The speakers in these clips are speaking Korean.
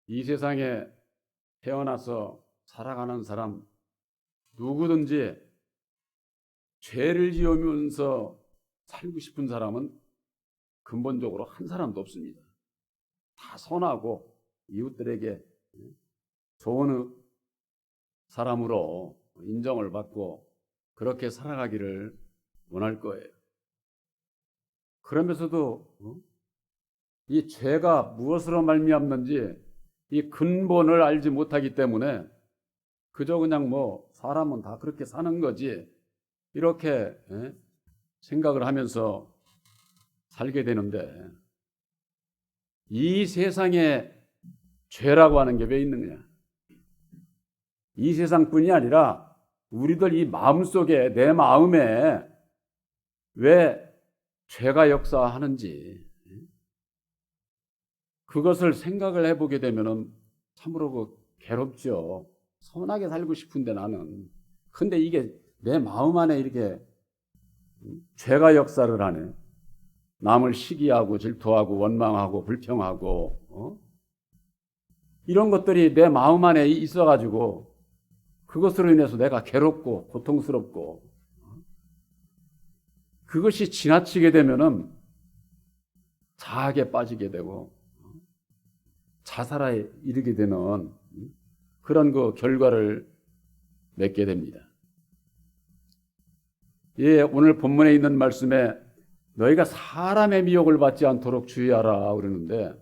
이 세상에 태어나서 살아가는 사람 누구든지 죄를 지으면서 살고 싶은 사람은 근본적으로 한 사람도 없습니다. 다 선하고 이웃들에게 좋은 사람으로 인정을 받고 그렇게 살아가기를 원할 거예요. 그러면서도 이 죄가 무엇으로 말미암는지 이 근본을 알지 못하기 때문에 그저 그냥 사람은 다 그렇게 사는 거지 이렇게 생각을 하면서 살게 되는데, 이 세상에 죄라고 하는 게 왜 있는 거냐? 이 세상뿐이 아니라 우리들 이 마음속에, 내 마음에 왜 죄가 역사하는지 그것을 생각을 해보게 되면은 참으로 괴롭죠. 선하게 살고 싶은데 나는. 근데 이게 내 마음 안에 이렇게 죄가 역사를 하네. 남을 시기하고 질투하고 원망하고 불평하고 이런 것들이 내 마음 안에 있어가지고 그것으로 인해서 내가 괴롭고 고통스럽고 그것이 지나치게 되면은 자학에 빠지게 되고 자살에 이르게 되는 그런 그 결과를 맺게 됩니다. 예, 오늘 본문에 있는 말씀에 너희가 사람의 미혹을 받지 않도록 주의하라 그러는데,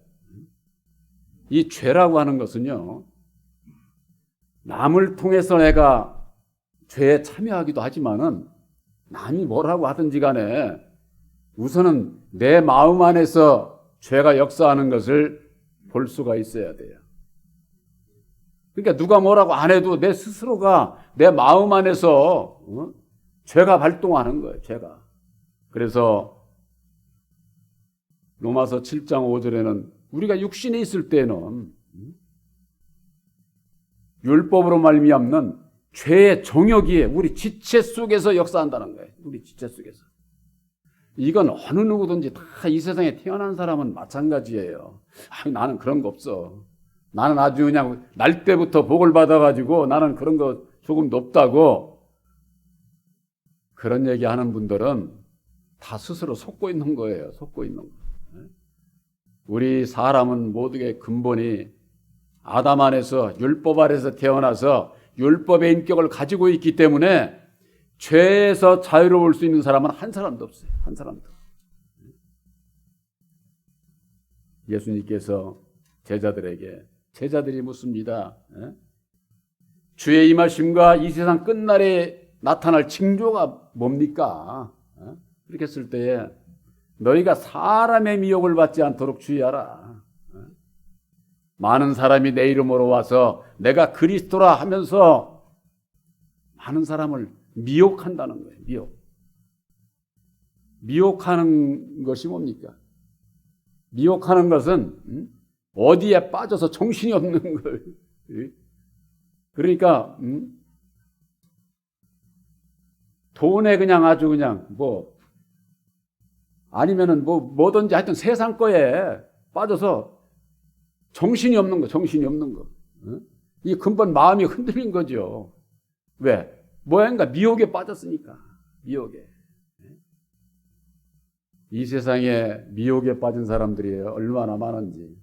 이 죄라고 하는 것은요, 남을 통해서 내가 죄에 참여하기도 하지만은 남이 뭐라고 하든지 간에 우선은 내 마음 안에서 죄가 역사하는 것을 볼 수가 있어야 돼요. 그러니까 누가 뭐라고 안 해도 내 스스로가 내 마음 안에서 죄가 발동하는 거예요. 죄가. 그래서 로마서 7장 5절에는 우리가 육신에 있을 때는 율법으로 말미암는 죄의 정욕이 우리 지체 속에서 역사한다는 거예요. 우리 지체 속에서. 이건 어느 누구든지 다 이 세상에 태어난 사람은 마찬가지예요. 나는 그런 거 없어. 나는 아주 그냥 날 때부터 복을 받아가지고 나는 그런 거 조금도 없다고 그런 얘기하는 분들은 다 스스로 속고 있는 거예요. 속고 있는 거. 우리 사람은 모두의 근본이 아담 안에서 율법 아래서 태어나서 율법의 인격을 가지고 있기 때문에 죄에서 자유로울 수 있는 사람은 한 사람도 없어요. 한 사람도. 예수님께서 제자들이 묻습니다. 주의 임하심과 이 세상 끝날에 나타날 징조가 뭡니까? 그렇게 했을 때에 너희가 사람의 미혹을 받지 않도록 주의하라. 많은 사람이 내 이름으로 와서 내가 그리스도라 하면서 많은 사람을 미혹한다는 거예요. 미혹하는 것이 뭡니까? 미혹하는 것은 어디에 빠져서 정신이 없는 걸. 그러니까 돈에 그냥 아주 그냥 아니면은 뭐든지 하여튼 세상 거에 빠져서 정신이 없는 거. 이 근본 마음이 흔들린 거죠. 왜? 뭐인가 미혹에 빠졌으니까. 미혹에. 이 세상에 미혹에 빠진 사람들이 얼마나 많은지.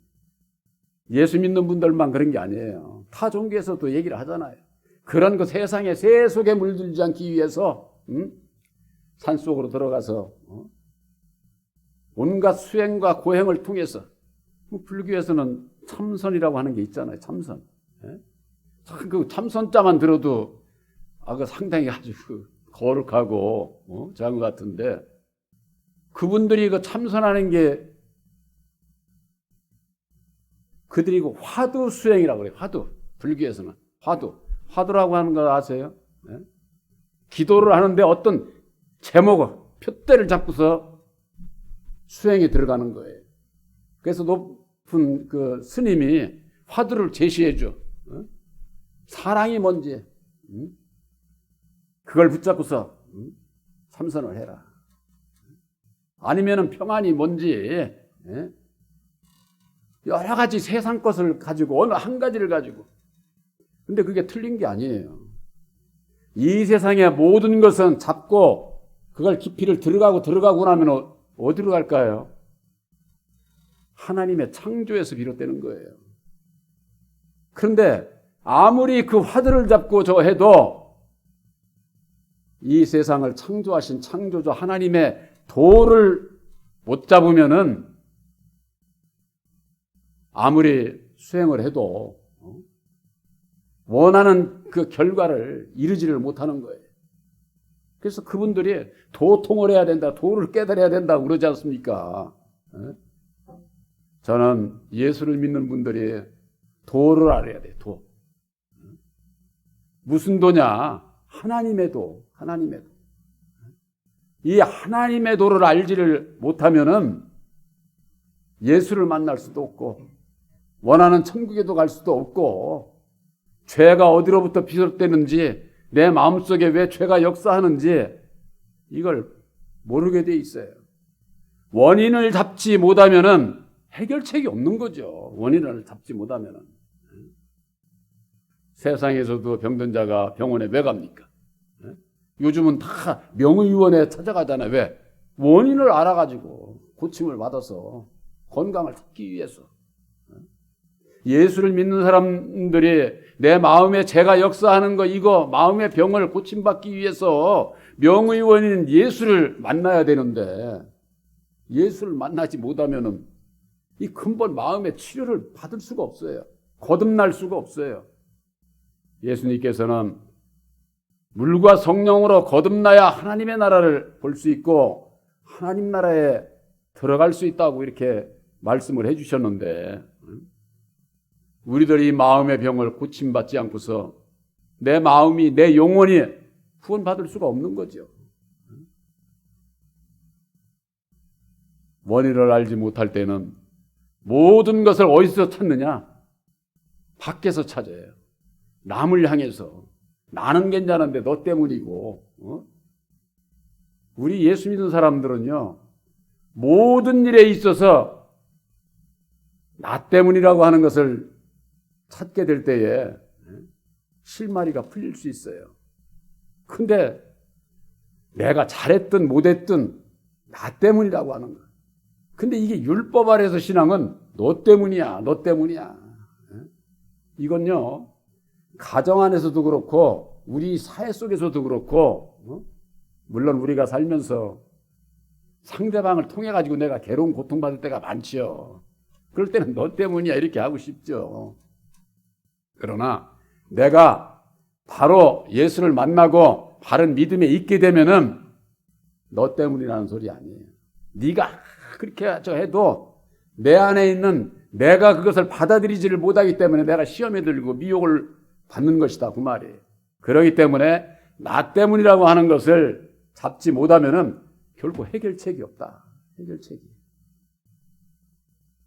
예수 믿는 분들만 그런 게 아니에요. 타 종교에서도 얘기를 하잖아요. 그런 그 세상에 새 속에 물들지 않기 위해서 산속으로 들어가서 온갖 수행과 고행을 통해서, 불교에서는 참선이라고 하는 게 있잖아요. 참선. 그 참선자만 들어도 그 상당히 아주 거룩하고 작은 것 같은데, 그분들이 그 참선하는 게 그들이 그 화두 수행이라고 그래요. 화두. 불교에서는 화두라고 하는 거 아세요? 기도를 하는데 어떤 제목을 표대를 잡고서 수행에 들어가는 거예요. 그래서 높은 그 스님이 화두를 제시해 줘. 사랑이 뭔지 그걸 붙잡고서 참선을 해라. 아니면은 평안이 뭔지 여러 가지 세상 것을 가지고 어느 한 가지를 가지고. 근데 그게 틀린 게 아니에요. 이 세상의 모든 것은 잡고 그걸 깊이를 들어가고 나면 어디로 갈까요? 하나님의 창조에서 비롯되는 거예요. 그런데 아무리 그 화두를 잡고 해도 이 세상을 창조하신 창조주 하나님의 도를 못 잡으면은 아무리 수행을 해도 원하는 그 결과를 이루지를 못하는 거예요. 그래서 그분들이 도통을 해야 된다, 도를 깨달아야 된다고 그러지 않습니까? 저는 예수를 믿는 분들이 도를 알아야 돼, 도. 무슨 도냐? 하나님의 도, 하나님의 도. 이 하나님의 도를 알지를 못하면은 예수를 만날 수도 없고, 원하는 천국에도 갈 수도 없고, 죄가 어디로부터 비롯되는지, 내 마음속에 왜 죄가 역사하는지 이걸 모르게 돼 있어요. 원인을 잡지 못하면은 해결책이 없는 거죠. 원인을 잡지 못하면은. 세상에서도 병든 자가 병원에 왜 갑니까? 요즘은 다 명의원에 찾아가잖아요. 왜? 원인을 알아가지고 고침을 받아서 건강을 찾기 위해서. 예수를 믿는 사람들이 내 마음에 죄가 역사하는 거 이거 마음의 병을 고침받기 위해서 명의원인 예수를 만나야 되는데 예수를 만나지 못하면은 이 근본 마음의 치료를 받을 수가 없어요. 거듭날 수가 없어요. 예수님께서는 물과 성령으로 거듭나야 하나님의 나라를 볼 수 있고 하나님 나라에 들어갈 수 있다고 이렇게 말씀을 해주셨는데 우리들이 이 마음의 병을 고침받지 않고서 내 마음이 내 영혼이 구원받을 수가 없는 거죠. 원인을 알지 못할 때는 모든 것을 어디서 찾느냐? 밖에서 찾아요. 남을 향해서. 나는 괜찮은데 너 때문이고. 우리 예수 믿는 사람들은요. 모든 일에 있어서 나 때문이라고 하는 것을 찾게 될 때에 실마리가 풀릴 수 있어요. 근데 내가 잘했든 못했든 나 때문이라고 하는 거야. 근데 이게 율법 아래에서 신앙은 너 때문이야, 너 때문이야. 이건요, 가정 안에서도 그렇고, 우리 사회 속에서도 그렇고, 물론 우리가 살면서 상대방을 통해가지고 내가 괴로운 고통받을 때가 많지요. 그럴 때는 너 때문이야, 이렇게 하고 싶죠. 그러나 내가 바로 예수를 만나고 바른 믿음에 있게 되면은 너 때문이라는 소리 아니에요. 네가 그렇게 해도 내 안에 있는 내가 그것을 받아들이지를 못하기 때문에 내가 시험에 들고 미혹을 받는 것이다 그 말이에요. 그렇기 때문에 나 때문이라고 하는 것을 잡지 못하면은 결국 해결책이 없다. 해결책이.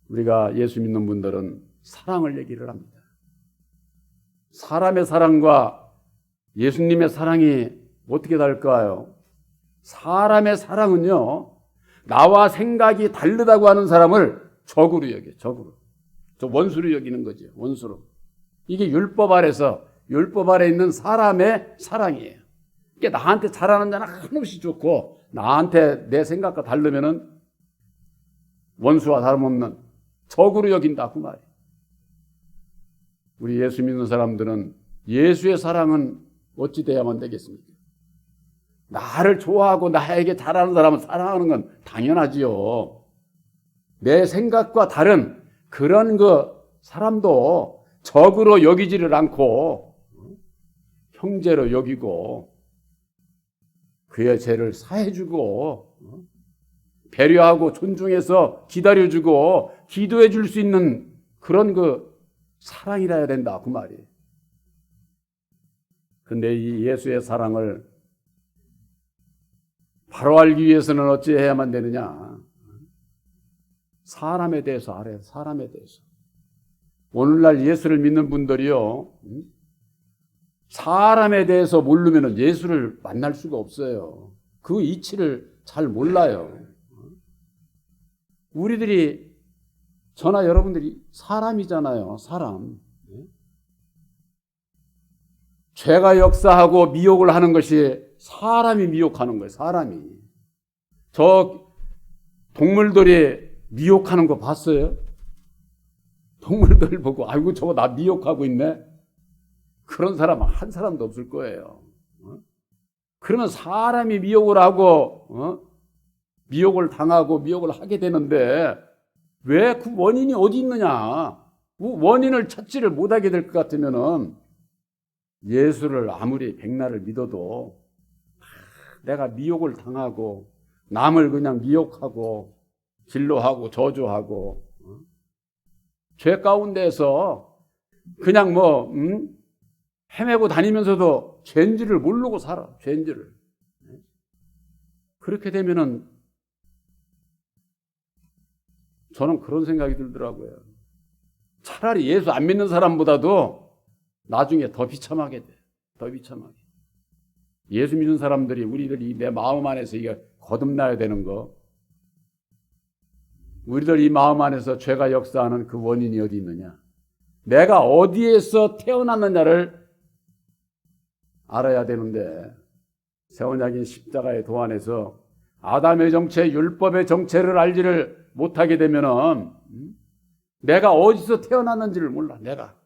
우리가 예수 믿는 분들은 사랑을 얘기를 합니다. 사람의 사랑과 예수님의 사랑이 어떻게 다를까요? 사람의 사랑은요, 나와 생각이 다르다고 하는 사람을 적으로 여겨요. 적으로. 저 원수로 여기는 거죠. 원수로. 이게 율법 아래 있는 사람의 사랑이에요. 이게 나한테 잘하는 자는 한없이 좋고 나한테 내 생각과 다르면은 원수와 다름없는 적으로 여긴다 그 말이에요. 우리 예수 믿는 사람들은 예수의 사랑은 어찌 돼야만 되겠습니까? 나를 좋아하고 나에게 잘하는 사람을 사랑하는 건 당연하지요. 내 생각과 다른 그런 그 사람도 적으로 여기지를 않고 형제로 여기고 그의 죄를 사해주고 배려하고 존중해서 기다려주고 기도해 줄 수 있는 그런 그 사랑이라 해야 된다 그 말이에요. 근데 이 예수의 사랑을 바로 알기 위해서는 어찌 해야만 되느냐? 사람에 대해서 알아요. 사람에 대해서. 오늘날 예수를 믿는 분들이요, 사람에 대해서 모르면 예수를 만날 수가 없어요. 그 이치를 잘 몰라요. 우리들이 저나 여러분들이 사람이잖아요. 사람. 죄가 역사하고 미혹을 하는 것이 사람이 미혹하는 거예요. 사람이. 저 동물들이 미혹하는 거 봤어요? 동물들 보고 아이고 저거 나 미혹하고 있네. 그런 사람 한 사람도 없을 거예요. 그러면 사람이 미혹을 하고 미혹을 당하고 미혹을 하게 되는데 왜 그 원인이 어디 있느냐? 원인을 찾지를 못하게 될 것 같으면은 예수를 아무리 백날을 믿어도 내가 미혹을 당하고 남을 그냥 미혹하고 진로하고 저주하고 죄 가운데에서 그냥 헤매고 다니면서도 죄인지를 모르고 살아. 죄인지를. 그렇게 되면은 저는 그런 생각이 들더라고요. 차라리 예수 안 믿는 사람보다도 나중에 더 비참하게 돼. 더 비참하게. 예수 믿는 사람들이 우리들이 내 마음 안에서 이게 거듭나야 되는 거. 우리들 이 마음 안에서 죄가 역사하는 그 원인이 어디 있느냐. 내가 어디에서 태어났느냐를 알아야 되는데 세원약인 십자가의 도안에서 아담의 정체, 율법의 정체를 알지를 못하게 되면은 내가 어디서 태어났는지를 몰라. 내가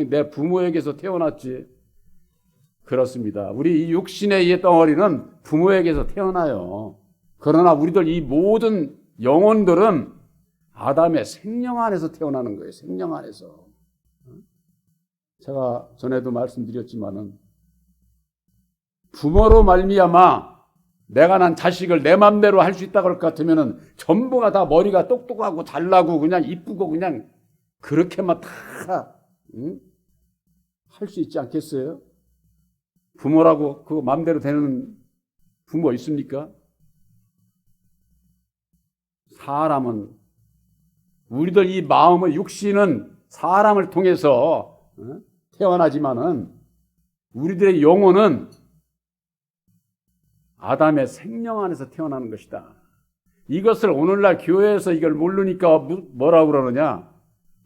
내 부모에게서 태어났지. 그렇습니다. 우리 이 육신의 이 덩어리는 부모에게서 태어나요. 그러나 우리들 이 모든 영혼들은 아담의 생명 안에서 태어나는 거예요. 생명 안에서. 제가 전에도 말씀드렸지만은 부모로 말미암아 내가 난 자식을 내 맘대로 할 수 있다고 할 것 같으면은 전부가 다 머리가 똑똑하고 잘나고 그냥 이쁘고 그냥 그렇게만 다 할 수 있지 않겠어요? 부모라고 그 맘대로 되는 부모 있습니까? 사람은 우리들 이 마음의 육신은 사람을 통해서 태어나지만은 우리들의 영혼은 아담의 생명 안에서 태어나는 것이다. 이것을 오늘날 교회에서 이걸 모르니까 뭐라고 그러느냐?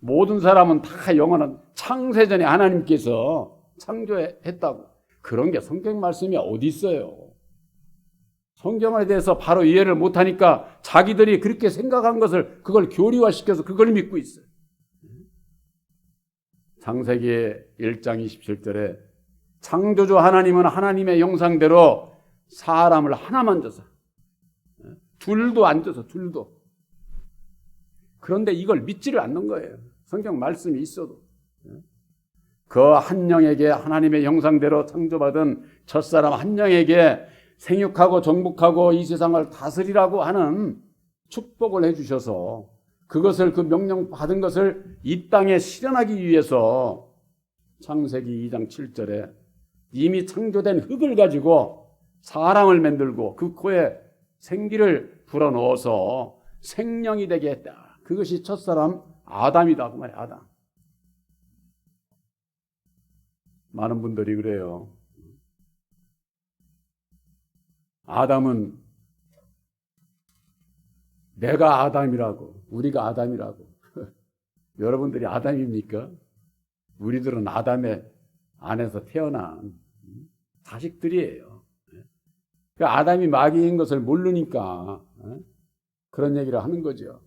모든 사람은 다 영원한 창세전에 하나님께서 창조했다고. 그런 게 성경 말씀이 어디 있어요? 성경에 대해서 바로 이해를 못하니까 자기들이 그렇게 생각한 것을 그걸 교리화시켜서 그걸 믿고 있어요. 창세기 1장 27절에 창조주 하나님은 하나님의 형상대로 사람을 하나만 줘서 둘도 안 줘서 둘도. 그런데 이걸 믿지를 않는 거예요. 성경 말씀이 있어도. 그 한 영에게 하나님의 형상대로 창조받은 첫사람 한 영에게 생육하고 정복하고 이 세상을 다스리라고 하는 축복을 해주셔서 그것을 그 명령 받은 것을 이 땅에 실현하기 위해서 창세기 2장 7절에 이미 창조된 흙을 가지고 사람을 만들고 그 코에 생기를 불어넣어서 생명이 되게 했다. 그것이 첫사람 아담이다. 그 말이야. 아담. 많은 분들이 그래요. 아담은 내가 아담이라고, 우리가 아담이라고. 여러분들이 아담입니까? 우리들은 아담의 안에서 태어난 자식들이에요. 아담이 마귀인 것을 모르니까 그런 얘기를 하는 거죠.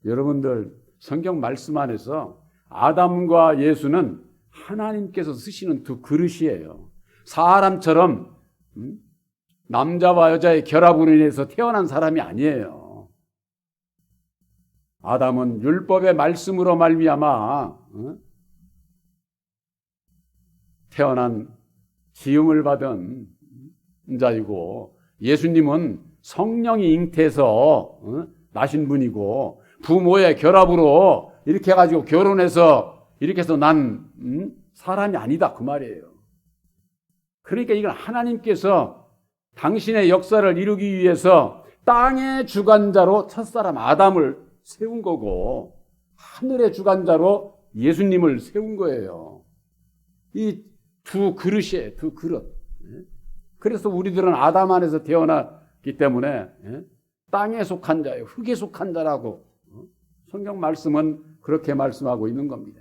여러분들 성경 말씀 안에서 아담과 예수는 하나님께서 쓰시는 두 그릇이에요. 사람처럼 남자와 여자의 결합으로 인해서 태어난 사람이 아니에요. 아담은 율법의 말씀으로 말미암아 태어난 지음을 받은 자이고 예수님은 성령이 잉태해서 나신 분이고 부모의 결합으로 이렇게 해가지고 결혼해서 이렇게 해서 난 사람이 아니다 그 말이에요. 그러니까 이건 하나님께서 당신의 역사를 이루기 위해서 땅의 주관자로 첫사람 아담을 세운 거고 하늘의 주관자로 예수님을 세운 거예요. 이 두 그릇이에요. 두 그릇. 그래서 우리들은 아담 안에서 태어났기 때문에 땅에 속한 자예요. 흙에 속한 자라고 성경 말씀은 그렇게 말씀하고 있는 겁니다.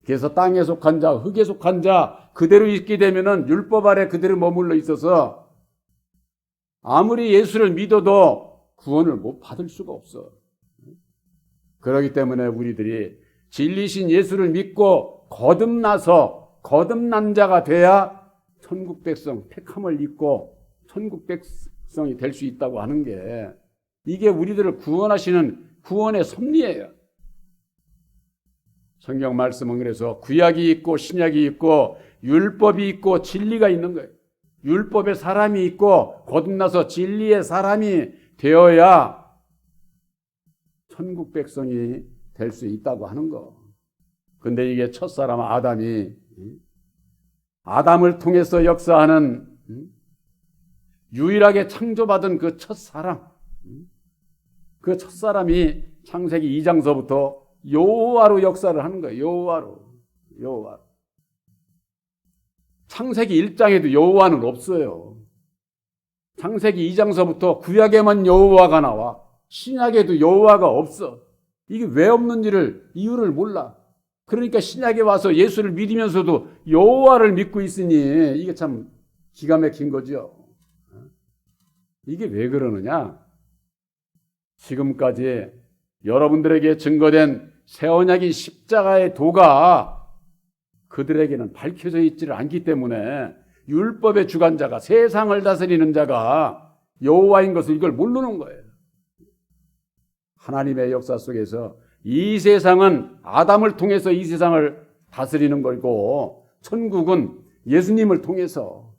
그래서 땅에 속한 자, 흙에 속한 자 그대로 있게 되면은 율법 아래 그대로 머물러 있어서 아무리 예수를 믿어도 구원을 못 받을 수가 없어. 그렇기 때문에 우리들이 진리신 예수를 믿고 거듭난 자가 돼야 천국 백성 택함을 입고 천국 백성이 될 수 있다고 하는 게 이게 우리들을 구원하시는 구원의 섭리예요. 성경 말씀은 그래서 구약이 있고 신약이 있고 율법이 있고 진리가 있는 거예요. 율법의 사람이 있고 거듭나서 진리의 사람이 되어야 천국 백성이 될 수 있다고 하는 거. 근데 이게 첫사람 아담을 통해서 역사하는 유일하게 창조받은 그 첫사람, 그 첫사람이 창세기 2장서부터 여호와로 역사를 하는 거예요. 여호와로. 창세기 1장에도 여호와는 없어요. 창세기 2장서부터 구약에만 여호와가 나와. 신약에도 여호와가 없어. 이게 왜 없는지를 이유를 몰라. 그러니까 신약에 와서 예수를 믿으면서도 여호와를 믿고 있으니 이게 참 기가 막힌 거죠. 이게 왜 그러느냐? 지금까지 여러분들에게 증거된 새 언약인 십자가의 도가 그들에게는 밝혀져 있지를 않기 때문에 율법의 주관자가 세상을 다스리는 자가 여호와인 것을 이걸 모르는 거예요. 하나님의 역사 속에서 이 세상은 아담을 통해서 이 세상을 다스리는 거고 천국은 예수님을 통해서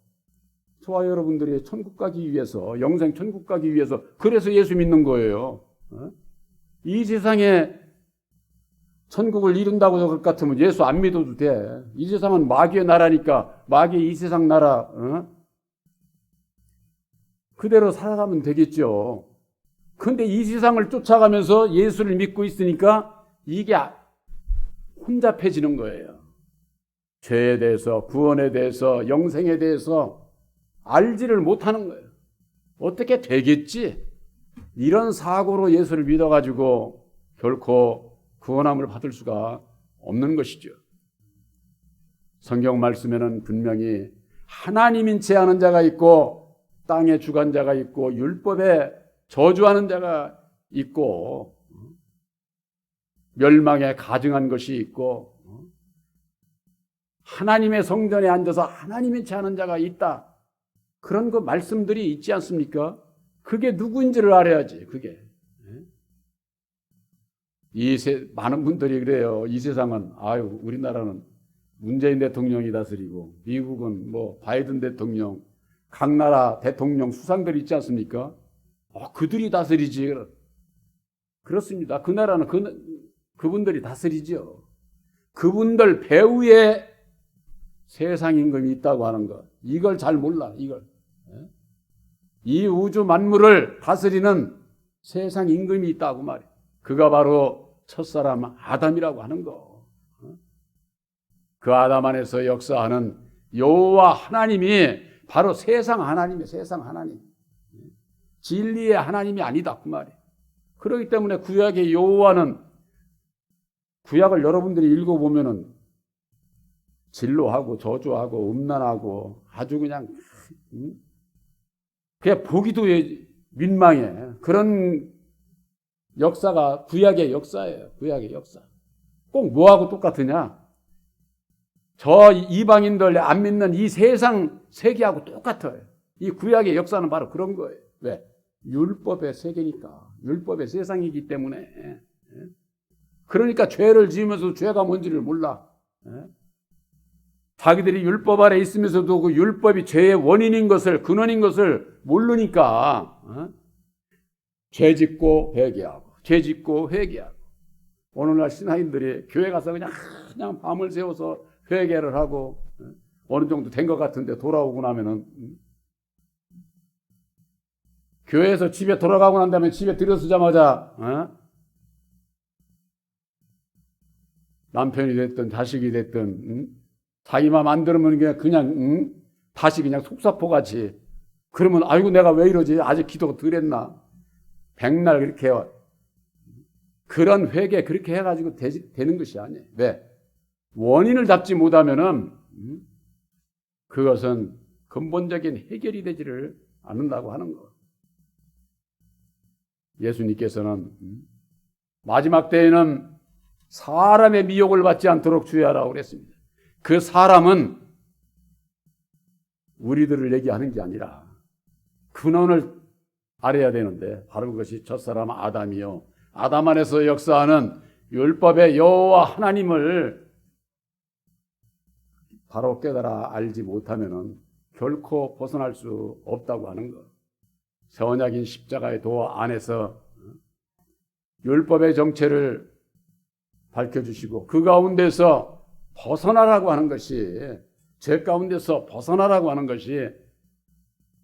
저와 여러분들이 천국 가기 위해서 영생 천국 가기 위해서 그래서 예수 믿는 거예요. 이 세상에 천국을 이룬다고 할 것 같으면 예수 안 믿어도 돼. 이 세상은 마귀의 나라니까 마귀의 이 세상 나라 그대로 살아가면 되겠죠. 근데 이 세상을 쫓아가면서 예수를 믿고 있으니까 이게 혼잡해지는 거예요. 죄에 대해서, 구원에 대해서, 영생에 대해서 알지를 못하는 거예요. 어떻게 되겠지? 이런 사고로 예수를 믿어가지고 결코 구원함을 받을 수가 없는 것이죠. 성경 말씀에는 분명히 하나님인 채 하는 자가 있고 땅의 주관자가 있고 율법에 저주하는 자가 있고 멸망에 가증한 것이 있고 하나님의 성전에 앉아서 하나님인 채 하는 자가 있다. 그런 그 말씀들이 있지 않습니까? 그게 누구인지를 알아야지. 그게 많은 분들이 그래요. 이 세상은 우리나라는 문재인 대통령이 다스리고 미국은 뭐 바이든 대통령 각 나라 대통령 수상들 있지 않습니까? 그들이 다스리지. 그렇습니다. 그 나라는 그분들이 다스리죠. 그분들 배후에 세상 임금이 있다고 하는 것. 이걸 잘 몰라. 이 우주 만물을 다스리는 세상 임금이 있다고 말이야. 그가 바로 첫사람 아담이라고 하는 거. 그 아담 안에서 역사하는 여호와 하나님이 바로 세상 하나님이에요. 세상 하나님. 진리의 하나님이 아니다 그 말이에요. 그렇기 때문에 구약의 여호와는 구약을 여러분들이 읽어보면은 진노하고 저주하고 음란하고 아주 그냥 보기도 민망해. 그런 역사가 구약의 역사예요. 구약의 역사. 꼭 뭐하고 똑같으냐? 저 이방인들 안 믿는 이 세상 세계하고 똑같아요. 이 구약의 역사는 바로 그런 거예요. 왜? 율법의 세계니까. 율법의 세상이기 때문에. 그러니까 죄를 지으면서 죄가 뭔지를 몰라. 자기들이 율법 아래 있으면서도 그 율법이 죄의 원인인 것을, 근원인 것을 모르니까 죄 짓고 회개하고 죄 짓고 회개하고. 오늘날 신앙인들이 교회 가서 그냥 밤을 새워서 회개를 하고 어느 정도 된 것 같은데 돌아오고 나면은 교회에서 집에 돌아가고 난 다음에 집에 들어서자마자 남편이 됐든 자식이 됐든 자기 맘 안 들으면 그냥 다시 그냥 속사포같이. 그러면 아이고 내가 왜 이러지? 아직 기도가 덜 했나? 백날 그렇게 그런 회개 그렇게 해가지고 되는 것이 아니에요. 왜? 원인을 잡지 못하면은 그것은 근본적인 해결이 되지를 않는다고 하는 거. 예수님께서는 마지막 때에는 사람의 미혹을 받지 않도록 주의하라고 그랬습니다. 그 사람은 우리들을 얘기하는 게 아니라 근원을 알아야 되는데 바로 그것이 첫사람 아담이요. 아담 안에서 역사하는 율법의 여호와 하나님을 바로 깨달아 알지 못하면은 결코 벗어날 수 없다고 하는 것. 새 언약인 십자가의 도 안에서 율법의 정체를 밝혀주시고 그 가운데서 벗어나라고 하는 것이, 죄 가운데서 벗어나라고 하는 것이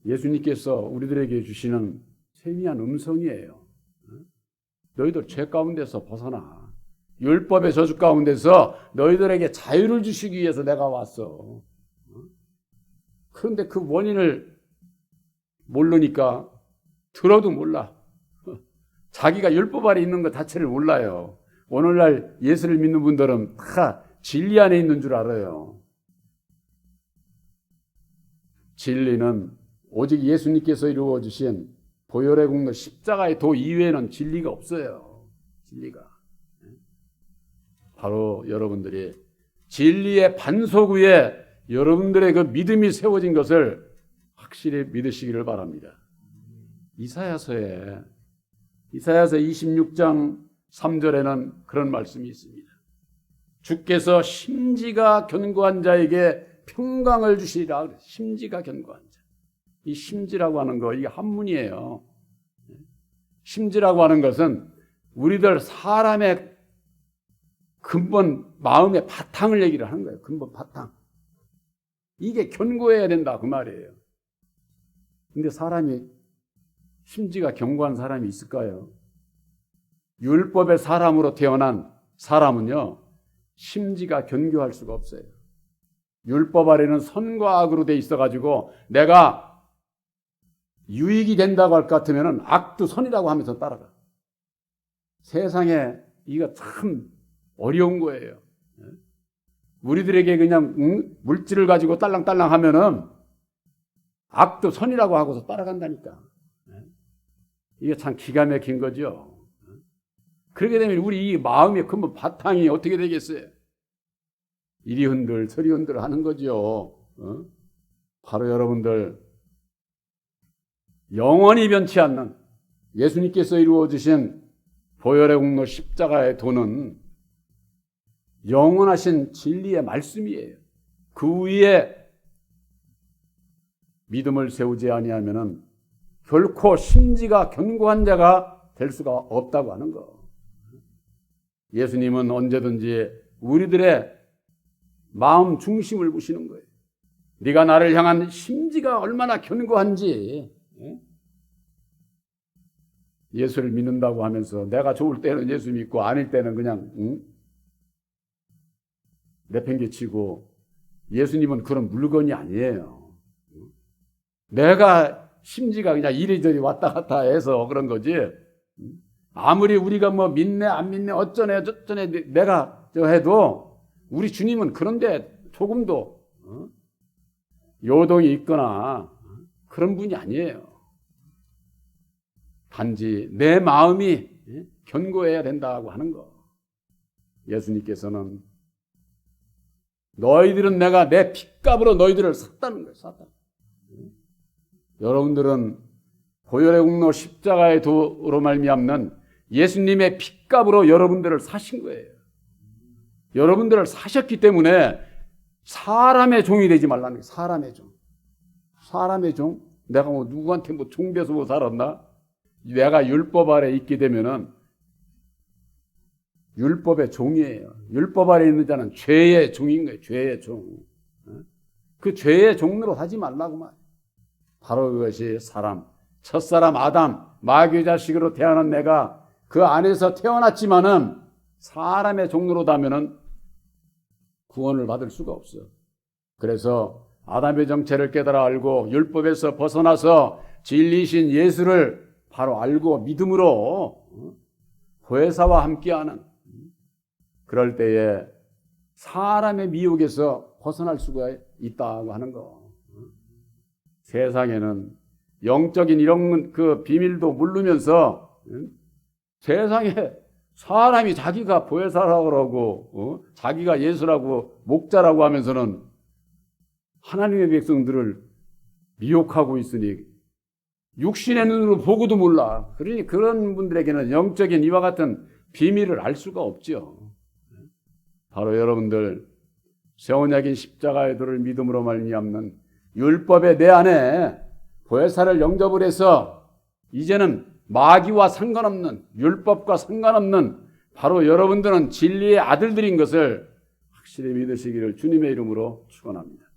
예수님께서 우리들에게 주시는 세미한 음성이에요. 너희들 죄 가운데서 벗어나. 율법의 저주 가운데서 너희들에게 자유를 주시기 위해서 내가 왔어. 그런데 그 원인을 모르니까 들어도 몰라. 자기가 율법 아래 있는 것 자체를 몰라요. 오늘날 예수를 믿는 분들은 다 진리 안에 있는 줄 알아요. 진리는 오직 예수님께서 이루어 주신 보혈의 공로 십자가의 도 이외에는 진리가 없어요. 진리가. 바로 여러분들이 진리의 반석 위에 여러분들의 그 믿음이 세워진 것을 확실히 믿으시기를 바랍니다. 이사야서 26장 3절에는 그런 말씀이 있습니다. 주께서 심지가 견고한 자에게 평강을 주시리라. 심지가 견고한 자. 이 심지라고 하는 거, 이게 한문이에요. 심지라고 하는 것은 우리들 사람의 근본 마음의 바탕을 얘기를 하는 거예요. 근본 바탕. 이게 견고해야 된다 그 말이에요. 근데 사람이 심지가 견고한 사람이 있을까요? 율법의 사람으로 태어난 사람은요, 심지가 견고할 수가 없어요. 율법 아래는 선과 악으로 돼 있어가지고 내가 유익이 된다고 할 것 같으면 악도 선이라고 하면서 따라가. 세상에 이거 참 어려운 거예요. 우리들에게 그냥 물질을 가지고 딸랑딸랑 하면은 악도 선이라고 하고서 따라간다니까. 이게 참 기가 막힌 거죠. 그렇게 되면 우리 이 마음의 근본 바탕이 어떻게 되겠어요? 이리 흔들 저리 흔들 하는 거죠. 바로 여러분들 영원히 변치 않는 예수님께서 이루어주신 보혈의 공로 십자가의 도는 영원하신 진리의 말씀이에요. 그 위에 믿음을 세우지 아니하면은 결코 심지가 견고한 자가 될 수가 없다고 하는 거. 예수님은 언제든지 우리들의 마음 중심을 보시는 거예요. 네가 나를 향한 심지가 얼마나 견고한지. 예수를 믿는다고 하면서 내가 좋을 때는 예수 믿고 아닐 때는 그냥 내팽개치고, 예수님은 그런 물건이 아니에요. 내가 심지가 그냥 이리저리 왔다 갔다 해서 그런 거지. 아무리 우리가 뭐 믿네 안 믿네 어쩌네 저쩌네 내가 저 해도 우리 주님은 그런데 조금도 요동이 있거나 그런 분이 아니에요. 단지 내 마음이 견고해야 된다고 하는 거. 예수님께서는 너희들은 내가 내 핏값으로 너희들을 샀다는 거예요. 샀다. 여러분들은 보혈의 공로 십자가의 도로 말미암는 예수님의 핏값으로 여러분들을 사신 거예요. 여러분들을 사셨기 때문에 사람의 종이 되지 말라는 거예요. 사람의 종. 사람의 종? 내가 뭐 누구한테 뭐 종돼서 뭐 살았나? 내가 율법 아래 있게 되면은 율법의 종이에요. 율법 아래 있는 자는 죄의 종인 거예요. 죄의 종. 그 죄의 종으로 하지 말라고 말. 바로 그것이 사람, 첫사람 아담, 마귀의 자식으로 태어난 내가 그 안에서 태어났지만은 사람의 종로로 다면은 구원을 받을 수가 없어. 그래서 아담의 정체를 깨달아 알고 율법에서 벗어나서 진리신 예수를 바로 알고 믿음으로 보혜사와 함께하는, 그럴 때에 사람의 미혹에서 벗어날 수가 있다고 하는 거. 세상에는 영적인 이런 그 비밀도 모르면서 세상에 사람이 자기가 보혜사라고 그러고 자기가 예수라고 목자라고 하면서는 하나님의 백성들을 미혹하고 있으니 육신의 눈으로 보고도 몰라. 그러니 그런 분들에게는 영적인 이와 같은 비밀을 알 수가 없죠. 바로 여러분들 새 언약인 십자가의 도를 믿음으로 말미암는 율법의 내 안에 보혜사를 영접을 해서 이제는 마귀와 상관없는, 율법과 상관없는 바로 여러분들은 진리의 아들들인 것을 확실히 믿으시기를 주님의 이름으로 축원합니다.